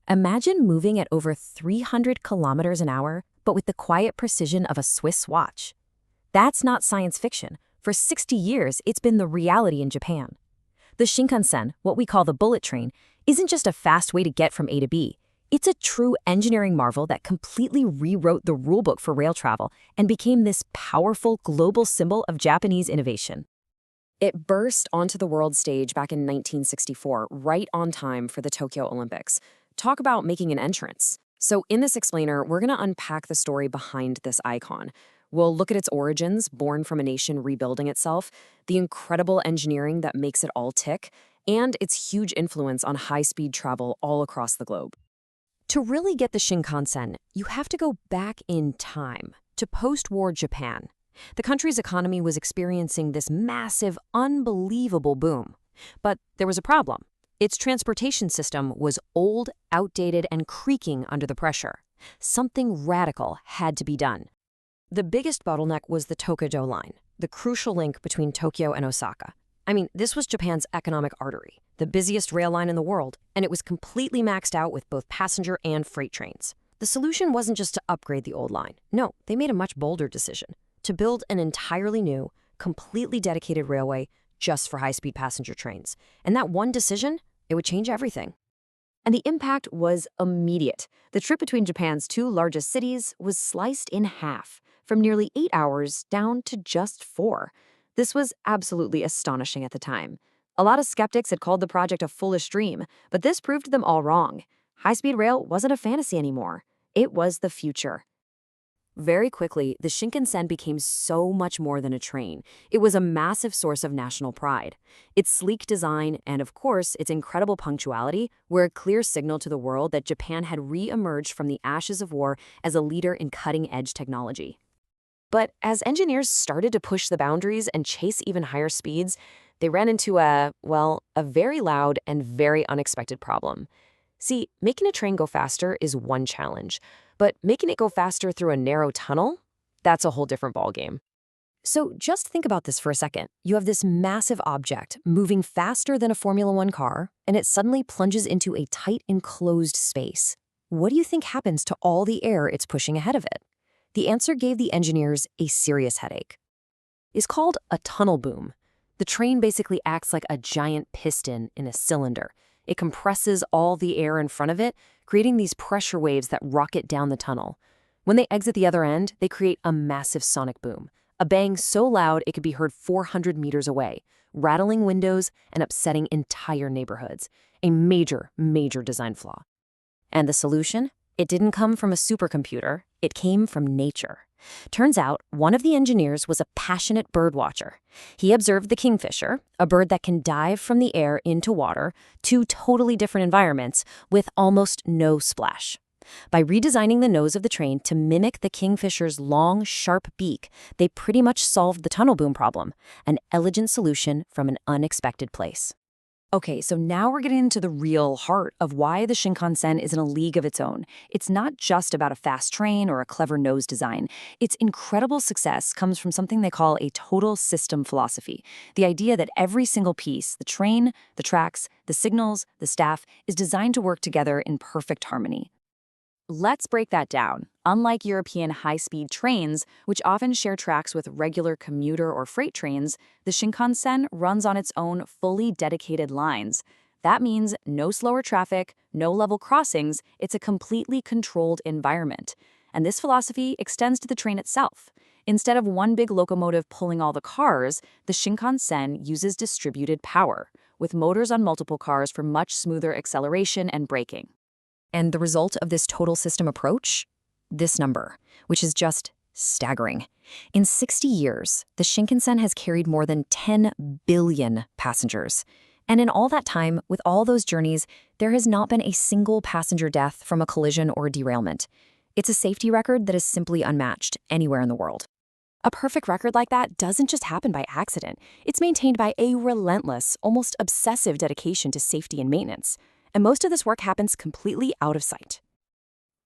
Imagine moving at over 300 kilometers an hour, but with the quiet precision of a Swiss watch. That's not science fiction. For 60 years, it's been the reality in Japan. The Shinkansen, what we call the bullet train, isn't just a fast way to get from A to B. It's a true engineering marvel that completely rewrote the rulebook for rail travel and became this powerful global symbol of Japanese innovation. It burst onto the world stage back in 1964, right on time for the Tokyo Olympics. Talk about making an entrance. So in this explainer, we're going to unpack the story behind this icon. We'll look at its origins, born from a nation rebuilding itself, the incredible engineering that makes it all tick, and its huge influence on high-speed travel all across the globe. To really get the Shinkansen, you have to go back in time, to post-war Japan. The country's economy was experiencing this massive, unbelievable boom. But there was a problem. Its transportation system was old, outdated, and creaking under the pressure. Something radical had to be done. The biggest bottleneck was the Tokaido line, the crucial link between Tokyo and Osaka. I mean, this was Japan's economic artery, the busiest rail line in the world, and it was completely maxed out with both passenger and freight trains. The solution wasn't just to upgrade the old line. No, they made a much bolder decision: to build an entirely new, completely dedicated railway just for high-speed passenger trains. And that one decision, it would change everything. And the impact was immediate. The trip between Japan's two largest cities was sliced in half, from nearly 8 hours down to just 4. This was absolutely astonishing at the time. A lot of skeptics had called the project a foolish dream, but this proved them all wrong. High-speed rail wasn't a fantasy anymore. It was the future. Very quickly, the Shinkansen became so much more than a train. It was a massive source of national pride. Its sleek design and, of course, its incredible punctuality were a clear signal to the world that Japan had re-emerged from the ashes of war as a leader in cutting-edge technology. But as engineers started to push the boundaries and chase even higher speeds, they ran into a very loud and very unexpected problem. See, making a train go faster is one challenge, but making it go faster through a narrow tunnel, that's a whole different ballgame. So just think about this for a second. You have this massive object moving faster than a Formula One car, and it suddenly plunges into a tight, enclosed space. What do you think happens to all the air it's pushing ahead of it? The answer gave the engineers a serious headache. It's called a tunnel boom. The train basically acts like a giant piston in a cylinder. It compresses all the air in front of it, creating these pressure waves that rocket down the tunnel. When they exit the other end, they create a massive sonic boom, a bang so loud it could be heard 400 meters away, rattling windows and upsetting entire neighborhoods. A major, major design flaw. And the solution? It didn't come from a supercomputer. It came from nature. Turns out, one of the engineers was a passionate bird watcher. He observed the kingfisher, a bird that can dive from the air into water, two totally different environments, with almost no splash. By redesigning the nose of the train to mimic the kingfisher's long, sharp beak, they pretty much solved the tunnel boom problem, an elegant solution from an unexpected place. Okay, so now we're getting into the real heart of why the Shinkansen is in a league of its own. It's not just about a fast train or a clever nose design. Its incredible success comes from something they call a total system philosophy. The idea that every single piece, the train, the tracks, the signals, the staff, is designed to work together in perfect harmony. Let's break that down. Unlike European high-speed trains, which often share tracks with regular commuter or freight trains, the Shinkansen runs on its own fully dedicated lines. That means no slower traffic, no level crossings. It's a completely controlled environment. And this philosophy extends to the train itself. Instead of one big locomotive pulling all the cars, the Shinkansen uses distributed power, with motors on multiple cars for much smoother acceleration and braking. And the result of this total system approach? This number, which is just staggering. In 60 years, the Shinkansen has carried more than 10 billion passengers. And in all that time, with all those journeys, there has not been a single passenger death from a collision or a derailment. It's a safety record that is simply unmatched anywhere in the world. A perfect record like that doesn't just happen by accident. It's maintained by a relentless, almost obsessive dedication to safety and maintenance. And most of this work happens completely out of sight.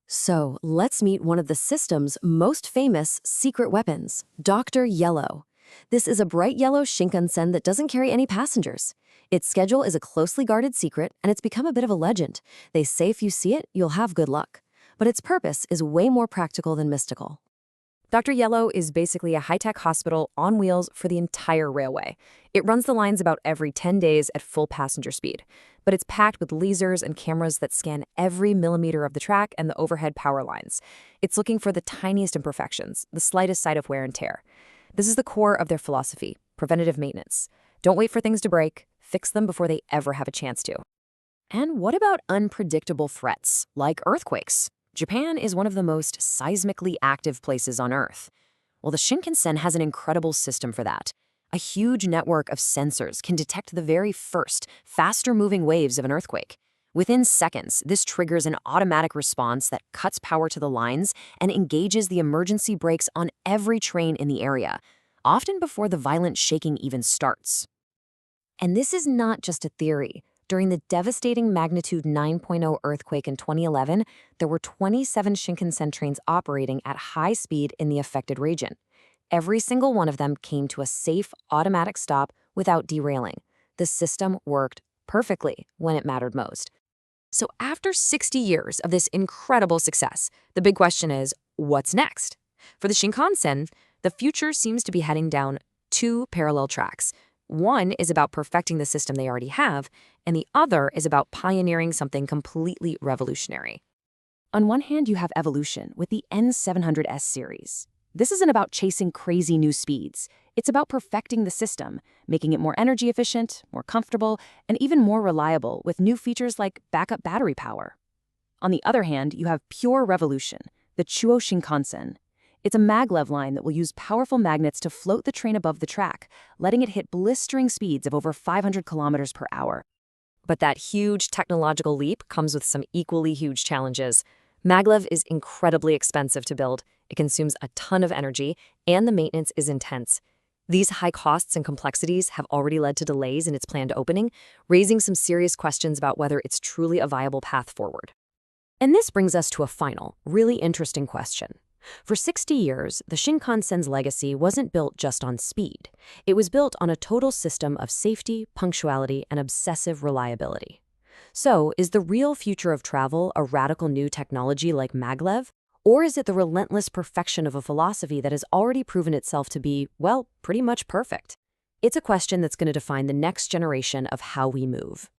So let's meet one of the system's most famous secret weapons, Dr. Yellow. This is a bright yellow Shinkansen that doesn't carry any passengers. Its schedule is a closely guarded secret, and it's become a bit of a legend. They say if you see it, you'll have good luck. But its purpose is way more practical than mystical. Dr. Yellow is basically a high-tech hospital on wheels for the entire railway. It runs the lines about every 10 days at full passenger speed. But it's packed with lasers and cameras that scan every millimeter of the track and the overhead power lines. It's looking for the tiniest imperfections, the slightest sign of wear and tear. This is the core of their philosophy, preventative maintenance. Don't wait for things to break, fix them before they ever have a chance to. And what about unpredictable threats, like earthquakes? Japan is one of the most seismically active places on Earth. Well, the Shinkansen has an incredible system for that. A huge network of sensors can detect the very first, faster-moving waves of an earthquake. Within seconds, this triggers an automatic response that cuts power to the lines and engages the emergency brakes on every train in the area, often before the violent shaking even starts. And this is not just a theory. During the devastating magnitude 9.0 earthquake in 2011, there were 27 Shinkansen trains operating at high speed in the affected region. Every single one of them came to a safe, automatic stop without derailing. The system worked perfectly when it mattered most. So after 60 years of this incredible success, the big question is, what's next? For the Shinkansen, the future seems to be heading down two parallel tracks. One is about perfecting the system they already have, and the other is about pioneering something completely revolutionary. On one hand, you have evolution with the N700S series. This isn't about chasing crazy new speeds. It's about perfecting the system, making it more energy efficient, more comfortable, and even more reliable with new features like backup battery power. On the other hand, you have pure revolution, the Chuo Shinkansen. It's a maglev line that will use powerful magnets to float the train above the track, letting it hit blistering speeds of over 500 kilometers per hour. But that huge technological leap comes with some equally huge challenges. Maglev is incredibly expensive to build, it consumes a ton of energy, and the maintenance is intense. These high costs and complexities have already led to delays in its planned opening, raising some serious questions about whether it's truly a viable path forward. And this brings us to a final, really interesting question. For 60 years, the Shinkansen's legacy wasn't built just on speed. It was built on a total system of safety, punctuality, and obsessive reliability. So, is the real future of travel a radical new technology like maglev? Or is it the relentless perfection of a philosophy that has already proven itself to be, well, pretty much perfect? It's a question that's going to define the next generation of how we move.